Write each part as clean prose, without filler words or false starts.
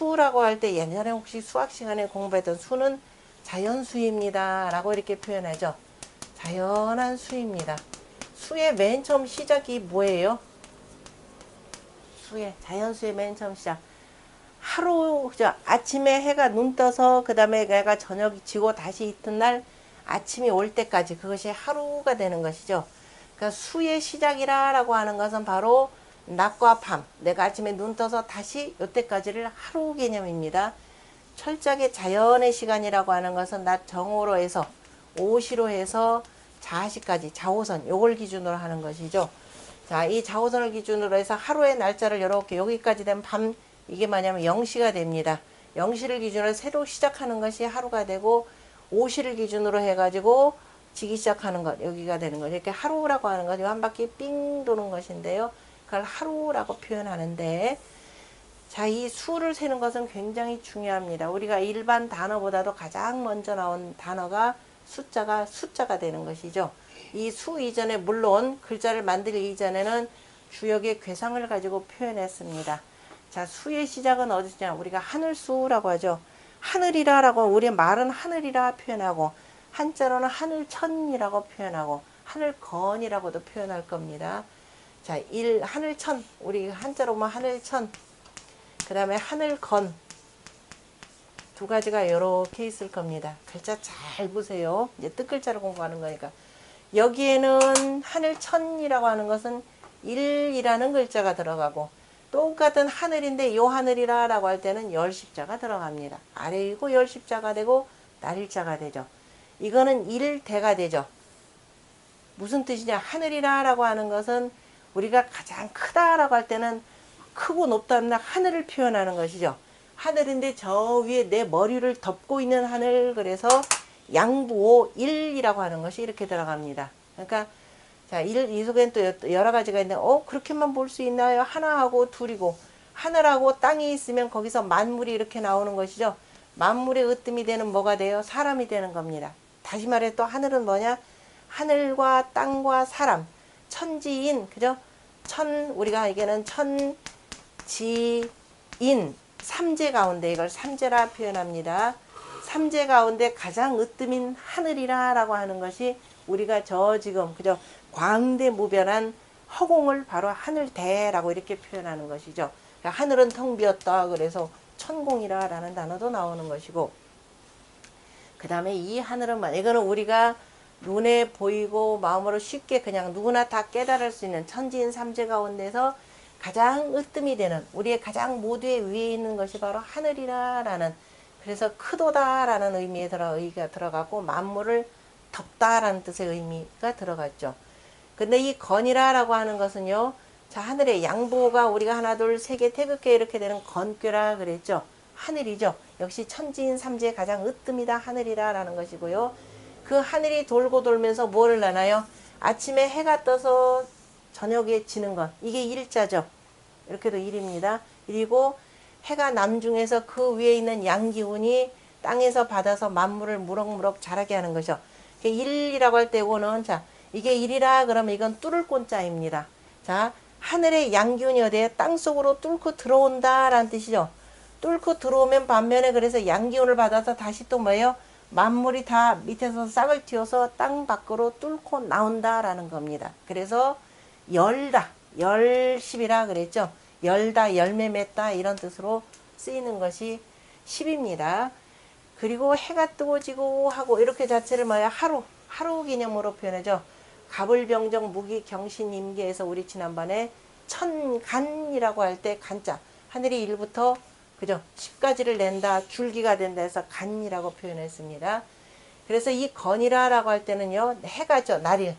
수라고 할 때 예전에 혹시 수학 시간에 공부했던 수는 자연수입니다 라고 이렇게 표현하죠. 자연한 수입니다. 수의 맨 처음 시작이 뭐예요? 자연수의 맨 처음 시작. 하루, 그죠? 아침에 해가 눈 떠서, 그 다음에 해가 저녁이 지고 다시 이튿날 아침이 올 때까지 그것이 하루가 되는 것이죠. 그러니까 수의 시작이라고 하는 것은 바로 낮과 밤, 내가 아침에 눈 떠서 다시 이때까지를 하루 개념입니다. 철저하게 자연의 시간이라고 하는 것은 낮 정오로 해서 오시로 해서 자시까지 자오선, 요걸 기준으로 하는 것이죠. 자, 이 자오선을 기준으로 해서 하루의 날짜를 이렇게 여기까지 되면 밤, 이게 뭐냐면 0시가 됩니다. 0시를 기준으로 새로 시작하는 것이 하루가 되고, 5시를 기준으로 해가지고 지기 시작하는 것, 여기가 되는 거죠. 이렇게 하루라고 하는 거죠. 한 바퀴 삥 도는 것인데요. 그걸 하루라고 표현하는데, 자, 이 수를 세는 것은 굉장히 중요합니다. 우리가 일반 단어보다도 가장 먼저 나온 단어가 숫자가 되는 것이죠. 이 수 이전에, 물론 글자를 만들기 이전에는 주역의 괴상을 가지고 표현했습니다. 자, 수의 시작은 어디냐? 우리가 하늘수라고 하죠. 하늘이라라고, 우리 말은 하늘이라 표현하고, 한자로는 하늘천이라고 표현하고, 하늘건이라고도 표현할 겁니다. 자, 하늘천, 우리 한자로 보면 하늘천, 그 다음에 하늘건, 두 가지가 이렇게 있을 겁니다. 글자 잘 보세요. 이제 뜻글자를 공부하는 거니까. 여기에는 하늘천이라고 하는 것은 1이라는 글자가 들어가고, 똑같은 하늘인데 요 하늘이라고 할 때는 열십자가 들어갑니다. 아래이고 열십자가 되고 날일자가 되죠. 이거는 일대가 되죠. 무슨 뜻이냐? 하늘이라고 하는 것은 우리가 가장 크다라고 할 때는 크고 높다는 하늘을 표현하는 것이죠. 하늘인데 저 위에 내 머리를 덮고 있는 하늘, 그래서 양부호 1이라고 하는 것이 이렇게 들어갑니다. 그러니까 자, 이 속에는 또 여러 가지가 있는데, 그렇게만 볼 수 있나요? 하나하고 둘이고, 하늘하고 땅이 있으면 거기서 만물이 이렇게 나오는 것이죠. 만물의 으뜸이 되는 뭐가 돼요? 사람이 되는 겁니다. 다시 말해 또 하늘은 뭐냐? 하늘과 땅과 사람, 천지인, 그죠? 우리가 이게는 천지인, 삼재 가운데, 이걸 삼재라 표현합니다. 삼재 가운데 가장 으뜸인 하늘이라고 하는 것이 우리가 지금, 그죠? 광대무변한 허공을 바로 하늘대라고 이렇게 표현하는 것이죠. 그러니까 하늘은 텅 비었다, 그래서 천공이라라는 단어도 나오는 것이고, 그 다음에 이 하늘은 이거는 우리가 눈에 보이고 마음으로 쉽게 그냥 누구나 다 깨달을 수 있는 천지인 삼재 가운데서 가장 으뜸이 되는, 우리의 가장 모두의 위에 있는 것이 바로 하늘이라라는, 그래서 크도다라는 의미가 들어가고 만물을 덮다라는 뜻의 의미가 들어갔죠. 근데 이 건이라라고 하는 것은요, 자, 하늘의 양보가 우리가 하나 둘 세 개 태극계 이렇게 되는 건괴라 그랬죠. 하늘이죠. 역시 천지인 삼재의 가장 으뜸이다 하늘이라라는 것이고요. 그 하늘이 돌고 돌면서 뭐를 나나요? 아침에 해가 떠서 저녁에 지는 것, 이게 일자죠. 이렇게도 일입니다. 그리고 해가 남중에서 그 위에 있는 양기운이 땅에서 받아서 만물을 무럭무럭 자라게 하는 것이죠. 일이라고 할 때 이거는, 자, 이게 일이라 그러면 이건 뚫을 꼰자입니다. 자, 하늘의 양기운이 어디에? 땅속으로 뚫고 들어온다라는 뜻이죠. 뚫고 들어오면 반면에 그래서 양기운을 받아서 다시 또 뭐예요? 만물이 다 밑에서 싹을 틔워서 땅 밖으로 뚫고 나온다라는 겁니다. 그래서 열십이라 그랬죠. 열다, 열매 맺다 이런 뜻으로 쓰이는 것이 10입니다. 그리고 해가 뜨고 지고 하고 이렇게 자체를 뭐야? 하루 개념으로 표현하죠. 갑을병정 무기경신임계에서 우리 지난번에 천간이라고 할 때 간자, 하늘이 1부터 그죠? 10까지를 낸다, 줄기가 된다 해서 간이라고 표현했습니다. 그래서 이 건이라고 할 때는요, 해가죠, 날일.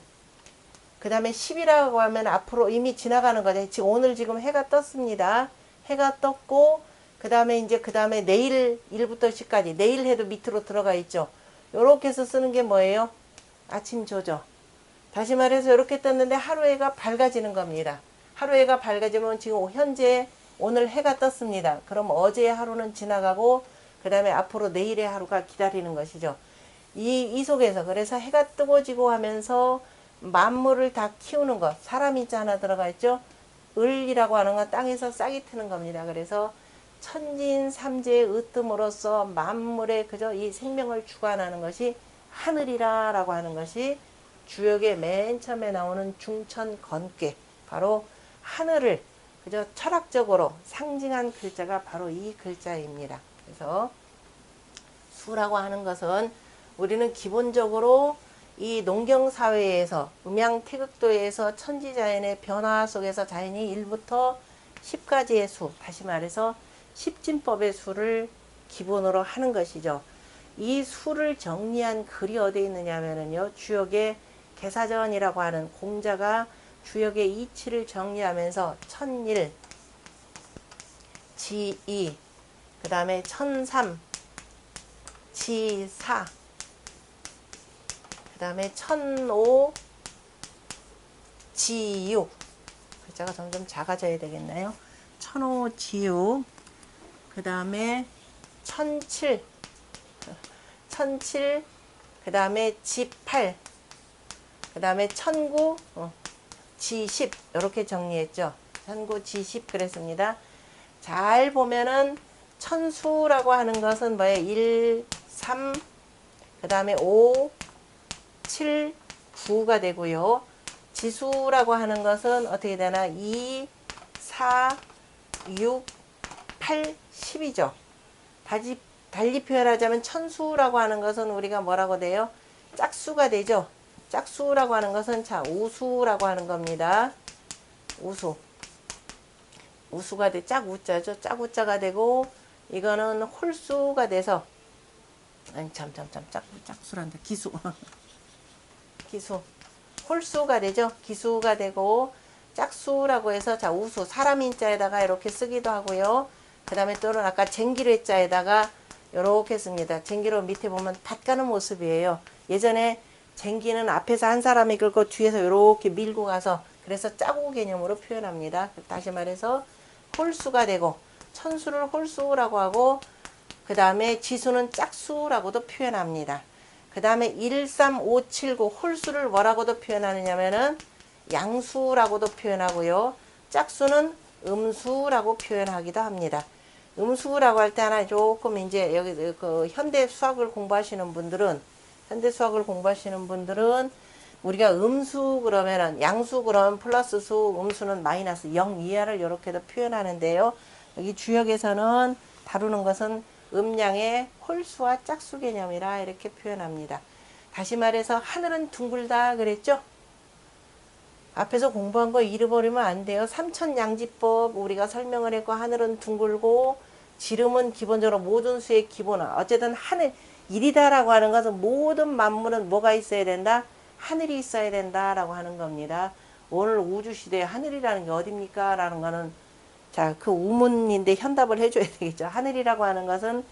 그 다음에 10이라고 하면 앞으로 이미 지나가는 거죠. 지금 오늘 지금 해가 떴습니다. 해가 떴고, 그 다음에 내일 1부터 10까지, 내일 해도 밑으로 들어가 있죠. 요렇게 해서 쓰는 게 뭐예요? 아침 조죠. 다시 말해서 이렇게 떴는데 하루 해가 밝아지는 겁니다. 하루 해가 밝아지면 지금 현재 오늘 해가 떴습니다. 그럼 어제의 하루는 지나가고 그 다음에 앞으로 내일의 하루가 기다리는 것이죠. 이 속에서 그래서 해가 뜨고 지고 하면서 만물을 다 키우는 것, 사람이 하나 들어가 있죠. 을이라고 하는 건 땅에서 싹이 트는 겁니다. 그래서 천진삼재의 으뜸으로써 만물에 그저 이 생명을 주관하는 것이 하늘이라라고 하는 것이 주역의 맨 처음에 나오는 중천건괴, 바로 하늘을 그저 철학적으로 상징한 글자가 바로 이 글자입니다. 그래서 수라고 하는 것은 우리는 기본적으로 이 농경사회에서 음양태극도에서 천지자연의 변화 속에서 자연이 1부터 10까지의 수, 다시 말해서 십진법의 수를 기본으로 하는 것이죠. 이 수를 정리한 글이 어디에 있느냐 하면요, 주역의 개사전이라고 하는 공자가 주역의 이치를 정리하면서 천일, 지이, 그 다음에 천삼, 지사, 그 다음에 천오, 지육, 글자가 점점 작아져야 되겠나요? 천오, 지육, 그 다음에 천칠, 그 다음에 지팔, 그 다음에 천구, 지십, 이렇게 정리했죠. 천구, 지십 그랬습니다. 잘 보면은 천수라고 하는 것은 뭐예요? 1, 3, 그 다음에 5, 7, 9가 되고요. 지수라고 하는 것은 어떻게 되나? 2, 4, 6, 8, 10이죠. 달리 표현하자면 천수라고 하는 것은 우리가 뭐라고 돼요? 짝수가 되죠. 짝수라고 하는 것은 자, 우수라고 하는 겁니다. 우수. 우수가 돼, 짝우자죠. 짝우자가 되고, 이거는 홀수가 돼서, 아니, 짝수란다. 기수. 기수. 홀수가 되죠. 기수가 되고, 짝수라고 해서, 자, 우수. 사람 인자에다가 이렇게 쓰기도 하고요. 그 다음에 또는 아까 쟁기로 자에다가 이렇게 씁니다. 쟁기로 밑에 보면 밭 가는 모습이에요. 예전에 쟁기는 앞에서 한 사람이 끌고 뒤에서 이렇게 밀고 가서 그래서 짜고 개념으로 표현합니다. 다시 말해서 홀수가 되고 천수를 홀수라고 하고 그 다음에 지수는 짝수라고도 표현합니다. 그 다음에 1, 3, 5, 7, 9 홀수를 뭐라고도 표현하느냐면은 양수라고도 표현하고요. 짝수는 음수라고 표현하기도 합니다. 음수라고 할 때 하나 조금 이제 여기 그 현대 수학을 공부하시는 분들은 우리가 음수 그러면은 양수 그러면 플러스 수, 음수는 마이너스 0 이하를 이렇게도 표현하는데요. 여기 주역에서는 다루는 것은 음양의 홀수와 짝수 개념이라 이렇게 표현합니다. 다시 말해서 하늘은 둥글다 그랬죠? 앞에서 공부한 거 잃어버리면 안 돼요. 삼천양지법 우리가 설명을 했고 하늘은 둥글고 지름은 기본적으로 모든 수의 기본은 어쨌든 하늘 일이다라고 하는 것은 모든 만물은 뭐가 있어야 된다? 하늘이 있어야 된다라고 하는 겁니다. 오늘 우주시대에 하늘이라는 게 어딥니까? 라는 거는 자, 그 우문인데 현답을 해줘야 되겠죠. 하늘이라고 하는 것은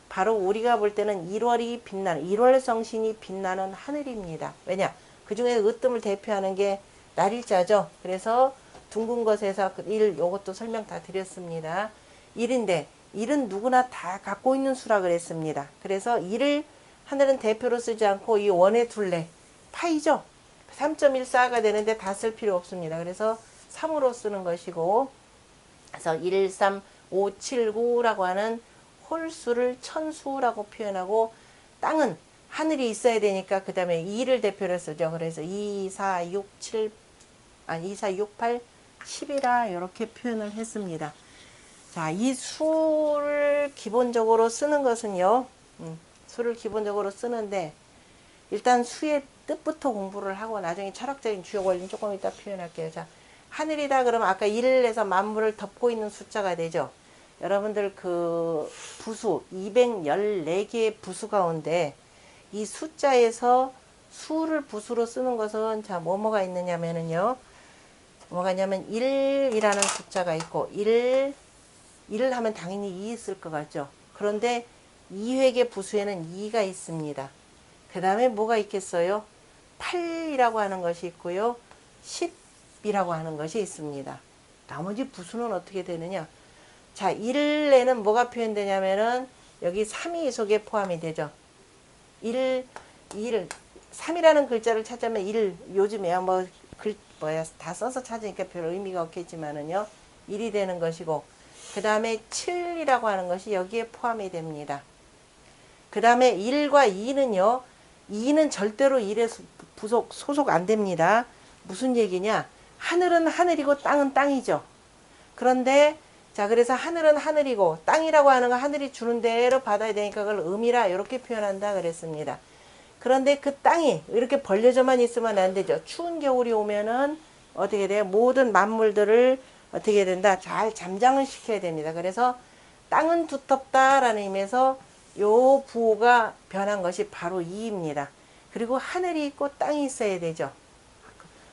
바로 우리가 볼 때는 1월 성신이 빛나는 하늘입니다. 왜냐? 그 중에 으뜸을 대표하는 게 날일자죠. 그래서 둥근 것에서 요것도 설명 다 드렸습니다. 1인데 1은 누구나 다 갖고 있는 수라 그랬습니다. 그래서 1을 하늘은 대표로 쓰지 않고 이 원의 둘레 파이죠. 3.14가 되는데 다 쓸 필요 없습니다. 그래서 3으로 쓰는 것이고 그래서 1, 3, 5, 7, 9라고 하는 홀수를 천수라고 표현하고 땅은 하늘이 있어야 되니까 그 다음에 2를 대표로 쓰죠. 그래서 2, 4, 6, 7 2, 4, 6, 8, 10이라 이렇게 표현을 했습니다. 자, 이 수를 기본적으로 쓰는 것은요. 수를 기본적으로 쓰는데 일단 수의 뜻부터 공부를 하고 나중에 철학적인 주요 원리는 조금 이따 표현할게요. 자, 하늘이다 그러면 아까 1에서 만물을 덮고 있는 숫자가 되죠. 여러분들 그 부수 214개의 부수 가운데 이 숫자에서 수를 부수로 쓰는 것은 자 뭐가 있느냐면요. 뭐가 있냐면 1이라는 숫자가 있고 1을 하면 당연히 2 있을 것 같죠. 그런데 2획의 부수에는 2가 있습니다. 그 다음에 뭐가 있겠어요? 8이라고 하는 것이 있고요. 10이라고 하는 것이 있습니다. 나머지 부수는 어떻게 되느냐? 자, 1에는 뭐가 표현되냐면은 여기 3이 속에 포함이 되죠. 3이라는 글자를 찾자면 1, 요즘에야 다 써서 찾으니까 별 의미가 없겠지만은요. 1이 되는 것이고, 그 다음에 7이라고 하는 것이 여기에 포함이 됩니다. 그 다음에 1과 2는요. 2는 절대로 1에 소속 안 됩니다. 무슨 얘기냐? 하늘은 하늘이고 땅은 땅이죠. 그런데 자, 그래서 하늘은 하늘이고 땅이라고 하는 건 하늘이 주는 대로 받아야 되니까 그걸 음이라 이렇게 표현한다 그랬습니다. 그런데 그 땅이 이렇게 벌려져만 있으면 안 되죠. 추운 겨울이 오면은 어떻게 돼요? 모든 만물들을 어떻게 된다? 잘 잠장을 시켜야 됩니다. 그래서 땅은 두텁다라는 의미에서 요 부호가 변한 것이 바로 이입니다. 그리고 하늘이 있고 땅이 있어야 되죠.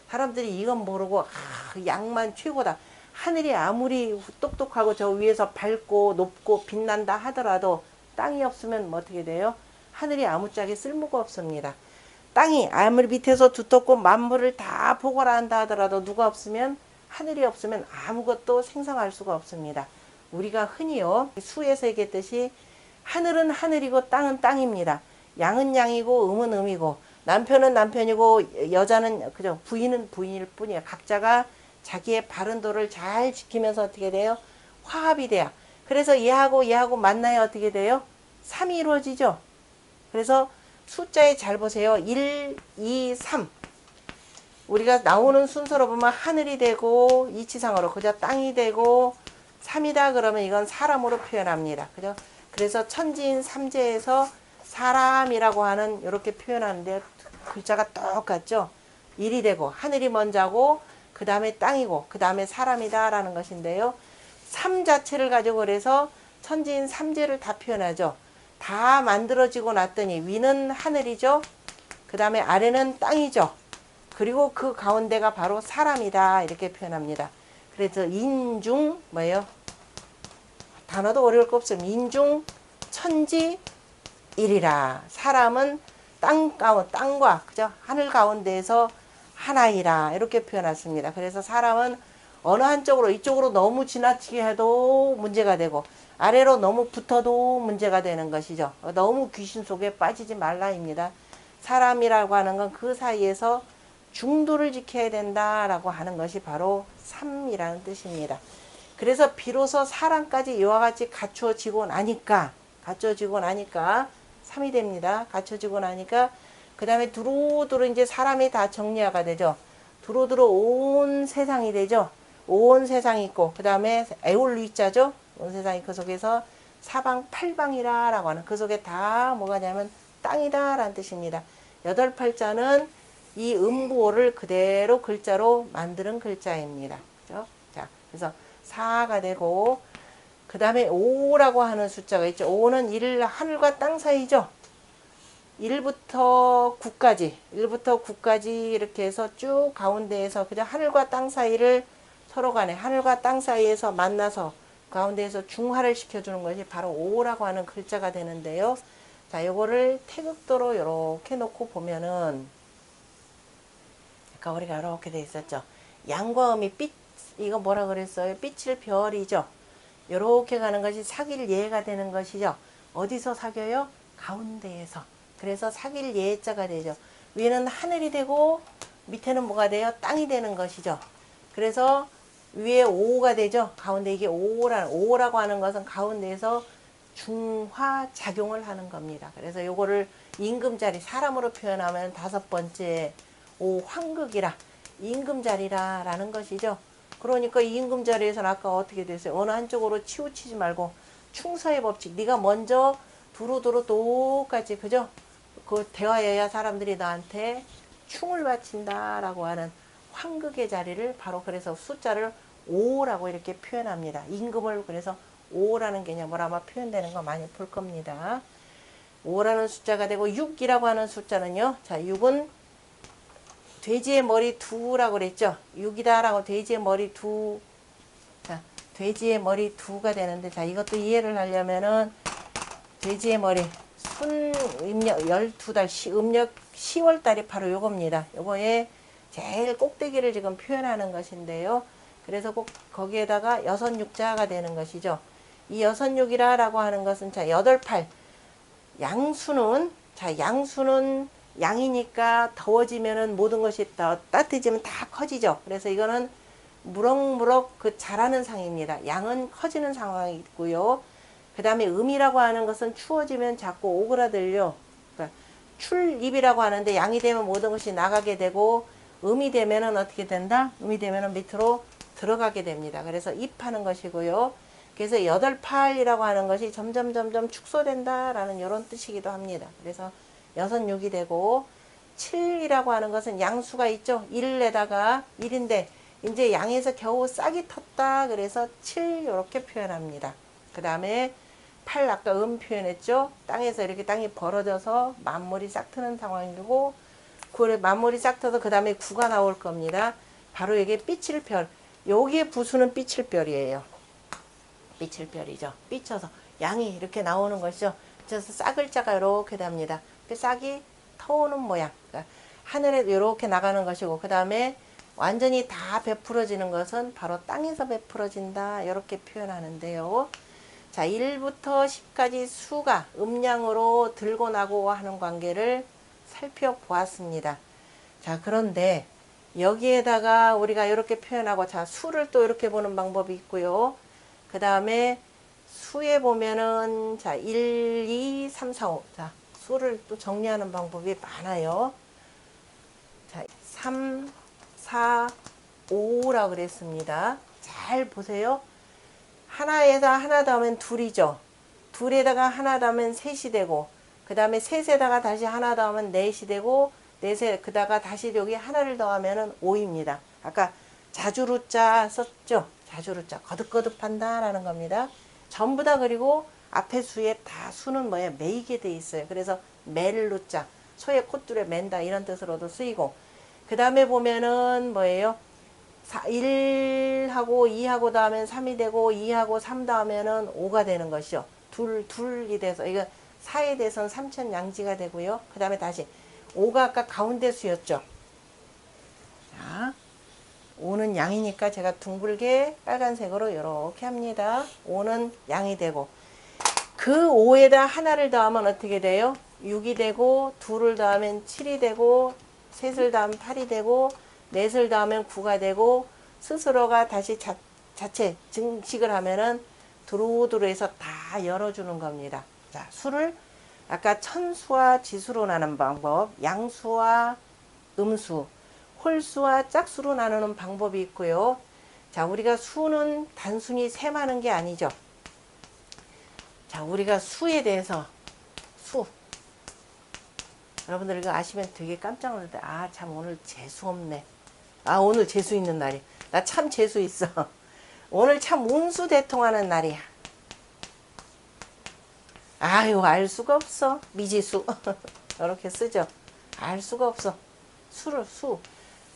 사람들이 이건 모르고 양만 최고다. 하늘이 아무리 똑똑하고 저 위에서 밝고 높고 빛난다 하더라도 땅이 없으면 뭐 어떻게 돼요? 하늘이 아무짝에 쓸모가 없습니다. 땅이 아무리 밑에서 두텁고 만물을 다 포괄한다 하더라도 누가 없으면 하늘이 없으면 아무것도 생성할 수가 없습니다. 우리가 흔히요 수에서 얘기했듯이 하늘은 하늘이고 땅은 땅입니다. 양은 양이고 음은 음이고 남편은 남편이고 여자는 그죠 부인은 부인일 뿐이에요. 각자가 자기의 바른 도를 잘 지키면서 어떻게 돼요? 화합이 돼요. 그래서 얘하고 만나야 어떻게 돼요? 3이 이루어지죠. 그래서 숫자에 잘 보세요. 1, 2, 3. 우리가 나오는 순서로 보면 하늘이 되고 이치상으로 그저 땅이 되고 3이다 그러면 이건 사람으로 표현합니다. 그죠? 그래서 천지인 삼재에서 사람이라고 하는 이렇게 표현하는데 글자가 똑같죠. 1이 되고 하늘이 먼저고 그 다음에 땅이고 그 다음에 사람이다 라는 것인데요. 3 자체를 가지고 그래서 천지인 삼재를 다 표현하죠. 다 만들어지고 났더니 위는 하늘이죠. 그 다음에 아래는 땅이죠. 그리고 그 가운데가 바로 사람이다 이렇게 표현합니다. 그래서 인중 뭐예요? 단어도 어려울 거 없어요. 인중 천지 일이라. 사람은 땅과 그죠? 하늘 가운데에서 하나이라 이렇게 표현했습니다. 그래서 사람은 어느 한쪽으로 이쪽으로 너무 지나치게 해도 문제가 되고 아래로 너무 붙어도 문제가 되는 것이죠. 너무 귀신 속에 빠지지 말라입니다. 사람이라고 하는 건 그 사이에서 중도를 지켜야 된다라고 하는 것이 바로 3이라는 뜻입니다. 그래서 비로소 사람까지 이와 같이 갖추어지고 나니까 3이 됩니다. 갖춰지고 나니까 그 다음에 두루두루 이제 사람이 다 정리화가 되죠. 두루두루 온 세상이 되죠. 온 세상이 있고 그 다음에 에올리자죠. 온 세상이 그 속에서 사방 팔방이라 라고 하는 그 속에 다 뭐가 냐면 땅이다 라는 뜻입니다. 8팔자는 이 음부호를 그대로 글자로 만드는 글자입니다. 그죠? 자, 그래서 4가 되고 그 다음에 5라고 하는 숫자가 있죠. 5는 하늘과 땅 사이죠. 1부터 9까지 이렇게 해서 쭉 가운데에서 그냥 하늘과 땅 사이를 서로 간에 하늘과 땅 사이에서 만나서 가운데에서 중화를 시켜주는 것이 바로 5라고 하는 글자가 되는데요. 자, 요거를 태극도로 이렇게 놓고 보면은 아까 우리가 이렇게 돼 있었죠. 양과 음이 이거 뭐라 그랬어요? 빛을 별이죠. 요렇게 가는 것이 사귈 예가 되는 것이죠. 어디서 사겨요? 가운데에서. 그래서 사귈 예자가 되죠. 위에는 하늘이 되고 밑에는 뭐가 돼요? 땅이 되는 것이죠. 그래서 위에 5가 되죠. 가운데 이게 5라고 하는 것은 가운데에서 중화 작용을 하는 겁니다. 그래서 요거를 임금자리 사람으로 표현하면 5번째 5 황극이라 임금자리라 라는 것이죠. 그러니까 이 임금자리에서는 아까 어떻게 됐어요? 어느 한쪽으로 치우치지 말고 충서의 법칙. 네가 먼저 두루두루 똑같이 그죠? 그 대화해야 사람들이 너한테 충을 바친다라고 하는 황극의 자리를 바로 그래서 숫자를 5라고 이렇게 표현합니다. 임금을 그래서 5라는 개념으로 아마 표현되는 거 많이 볼 겁니다. 5라는 숫자가 되고 6이라고 하는 숫자는요. 자, 6은 돼지의 머리 두라고 그랬죠. 6이다라고 돼지의 머리 두. 자, 돼지의 머리 두가 되는데 자, 이것도 이해를 하려면은 돼지의 머리 순 음력 12달 음력 10월 달이 바로 요겁니다. 요거에 제일 꼭대기를 지금 표현하는 것인데요. 그래서 꼭 거기에다가 6자가 되는 것이죠. 이 6이라고 하는 것은 자, 8팔. 양수는 자, 양수는 양이니까 더워지면은 모든 것이 더 따뜻해지면 다 커지죠. 그래서 이거는 무럭무럭 그 자라는 상입니다. 양은 커지는 상황이 있고요. 그 다음에 음이라고 하는 것은 추워지면 자꾸 오그라들려. 그러니까 출입이라고 하는데 양이 되면 모든 것이 나가게 되고 음이 되면은 어떻게 된다? 음이 되면은 밑으로 들어가게 됩니다. 그래서 입하는 것이고요. 그래서 여덟팔이라고 하는 것이 점점 축소된다라는 이런 뜻이기도 합니다. 그래서 여섯 육이 되고 7이라고 하는 것은 양수가 있죠. 1에다가 1인데 이제 양에서 겨우 싹이 텄다. 그래서 7 이렇게 표현합니다. 그 다음에 8 아까 표현했죠. 땅에서 이렇게 땅이 벌어져서 만물이 싹 트는 상황이고 9에 만물이 싹 터서 그 다음에 9가 나올 겁니다. 바로 이게 삐칠별. 여기에 부수는 삐칠별이에요. 삐칠별이죠. 삐쳐서 양이 이렇게 나오는 것이죠. 그래서 싹을자가 이렇게 됩니다. 그 싹이 터오는 모양. 그러니까 하늘에 이렇게 나가는 것이고 그 다음에 완전히 다 베풀어지는 것은 바로 땅에서 베풀어진다. 이렇게 표현하는데요. 자, 1부터 10까지 수가 음량으로 들고 나고 하는 관계를 살펴보았습니다. 자, 그런데 여기에다가 우리가 이렇게 표현하고 자, 수를 또 이렇게 보는 방법이 있고요. 그 다음에 수에 보면은 자, 1, 2, 3, 4, 5. 자, 수를 또 정리하는 방법이 많아요. 자, 3, 4, 5라고 그랬습니다. 잘 보세요. 하나에다 하나 더하면 둘이죠. 둘에다가 하나 더하면 셋이 되고 그 다음에 셋에다가 다시 하나 더하면 넷이 되고 넷에 그다가 다시 여기 하나를 더하면 5입니다. 아까 자주루자 썼죠. 자주루자 거듭거듭한다 라는 겁니다. 전부 다 그리고 앞에 수에 다 수는 뭐예요? 매이게 돼 있어요. 그래서 멜루자 소의 콧줄에 맨다 이런 뜻으로도 쓰이고 그 다음에 보면은 뭐예요? 1하고 2하고 더하면 3이 되고 2하고 3 더하면은 5가 되는 것이요. 둘이 돼서 이거 4에 대해서는 삼천양지가 되고요. 그 다음에 다시 5가 아까 가운데 수였죠. 자, 5는 양이니까 제가 둥글게 빨간색으로 이렇게 합니다. 5는 양이 되고 그 5에다 하나를 더하면 어떻게 돼요? 6이 되고 둘을 더하면 7이 되고 셋을 더하면 8이 되고 넷을 더하면 9가 되고 스스로가 다시 자체 증식을 하면은 두루두루해서 다 열어주는 겁니다. 자, 수를 아까 천수와 지수로 나누는 방법, 양수와 음수, 홀수와 짝수로 나누는 방법이 있고요. 자, 우리가 수는 단순히 셈하는 게 아니죠. 자, 우리가 수에 대해서 여러분들 이거 아시면 되게 깜짝 놀랄 때, 아, 참 오늘 재수 없네. 아, 오늘 재수 있는 날이. 나 참 재수 있어. 오늘 참 운수 대통하는 날이야. 아유, 알 수가 없어. 미지수. 이렇게 쓰죠. 알 수가 없어. 수.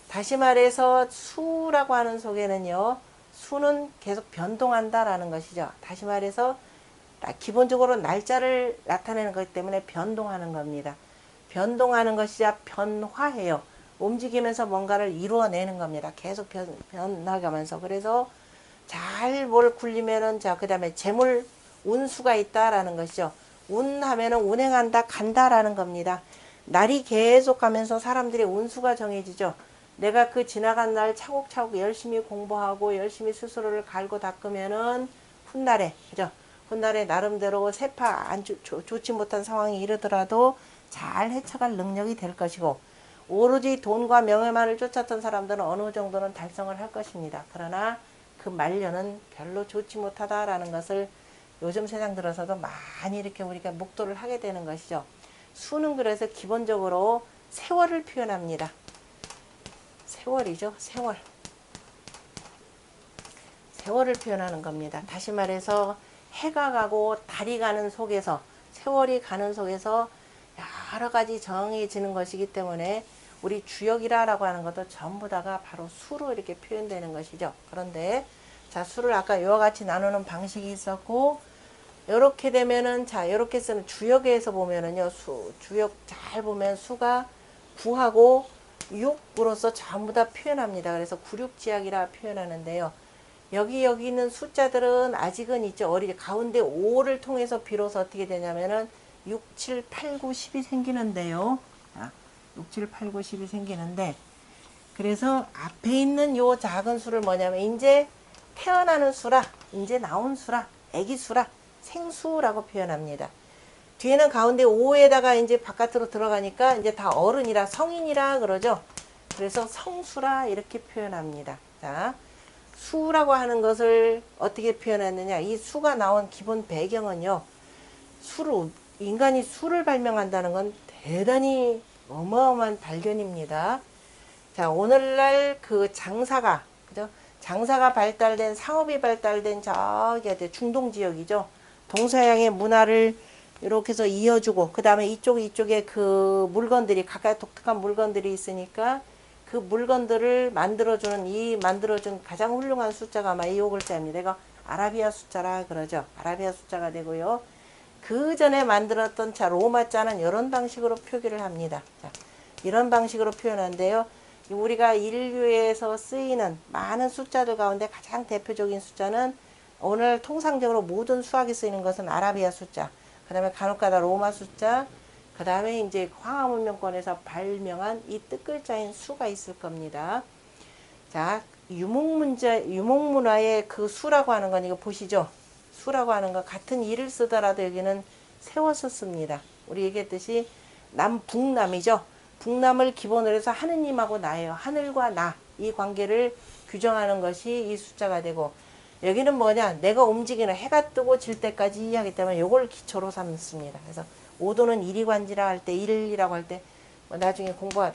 다시 말해서 수라고 하는 속에는요. 수는 계속 변동한다라는 것이죠. 다시 말해서 기본적으로 날짜를 나타내는 것 때문에 변동하는 겁니다. 변동하는 것이 변화해요. 움직이면서 뭔가를 이루어내는 겁니다. 계속 변화가면서. 그래서 잘 뭘 굴리면은 자, 그 다음에 재물 운수가 있다라는 것이죠. 운하면은 운행한다, 간다라는 겁니다. 날이 계속 가면서 사람들의 운수가 정해지죠. 내가 그 지나간 날 차곡차곡 열심히 공부하고 열심히 스스로를 갈고 닦으면은 훗날에, 그죠? 훗날에 나름대로 세파 좋지 못한 상황이 이르더라도 잘 헤쳐갈 능력이 될 것이고, 오로지 돈과 명예만을 쫓았던 사람들은 어느 정도는 달성을 할 것입니다. 그러나 그 말년은 별로 좋지 못하다라는 것을 요즘 세상 들어서도 많이 이렇게 우리가 목도를 하게 되는 것이죠. 수는 그래서 기본적으로 세월을 표현합니다. 세월이죠. 세월을 표현하는 겁니다. 다시 말해서 해가 가고 달이 가는 속에서 세월이 가는 속에서 여러 가지 정해지는 것이기 때문에 우리 주역이라고 하는 것도 전부 다가 바로 수로 이렇게 표현되는 것이죠. 그런데 자, 수를 아까 이와 같이 나누는 방식이 있었고, 이렇게 되면은 자, 이렇게 쓰는 주역에서 보면은요, 주역 잘 보면 수가 9하고 6으로서 전부 다 표현합니다. 그래서 9,6지약이라 표현하는데요. 여기 있는 숫자들은 아직은 있죠. 가운데 5를 통해서 비로소 어떻게 되냐면은 6, 7, 8, 9, 10이 생기는데요. 6, 7, 8, 9, 10이 생기는데, 그래서 앞에 있는 요 작은 수를 뭐냐면 이제 태어나는 수라, 이제 나온 수라, 애기 수라, 생수라고 표현합니다. 뒤에는 가운데 5에다가 이제 바깥으로 들어가니까 이제 다 어른이라 성인이라 그러죠. 그래서 성수라 이렇게 표현합니다. 자, 수라고 하는 것을 어떻게 표현했느냐. 이 수가 나온 기본 배경은요. 인간이 수를 발명한다는 건 대단히 어마어마한 발견입니다. 자, 오늘날 그 장사가, 그죠? 장사가 발달된, 상업이 발달된 저기 중동 지역이죠. 동서양의 문화를 이렇게 해서 이어주고, 그 다음에 이쪽에 그 물건들이, 각각 독특한 물건들이 있으니까 그 물건들을 만들어준 가장 훌륭한 숫자가 아마 이 5글자입니다. 이거 아라비아 숫자라 그러죠. 아라비아 숫자가 되고요. 그 전에 만들었던 로마 자는 이런 방식으로 표기를 합니다. 자, 이런 방식으로 표현하는데요. 우리가 인류에서 쓰이는 많은 숫자들 가운데 가장 대표적인 숫자는 오늘 통상적으로 모든 수학에 쓰이는 것은 아라비아 숫자, 그 다음에 간혹가다 로마 숫자, 그 다음에 이제 황하문명권에서 발명한 이 뜻글자인 수가 있을 겁니다. 자, 유목문화의 그 수라고 하는 건 이거 보시죠. 수라고 하는 거 같은 일을 쓰더라도 여기는 세워서 씁니다. 우리 얘기했듯이 북남이죠. 북남을 기본으로 해서 하느님하고 나예요. 하늘과 나, 이 관계를 규정하는 것이 이 숫자가 되고, 여기는 뭐냐, 내가 움직이는 해가 뜨고 질 때까지 하기 때문에 이걸 기초로 삼습니다. 그래서 5도는 일이관지라 할 때, 일이라고 할 때 나중에 공부할